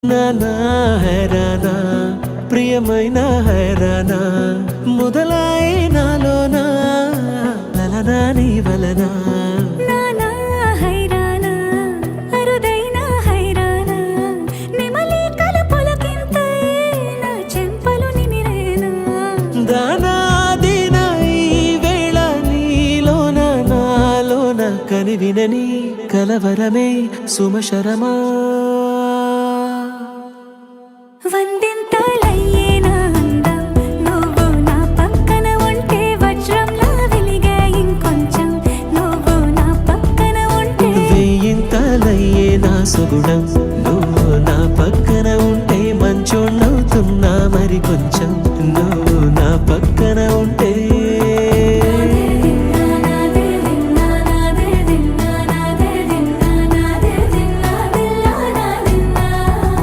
నానా హైరానా ప్రియమైన హైరానా మొదలాయి నాలోనా లలనా నీ వలనా నానా హైరానా అరుదైన హైరానా నెమలి కలుపులకింతై నా చెంపలు నిమిరేనా దానాదిన ఈ వేళ నీలోన నాలోన కనివినని కలవరమే సుమశరమా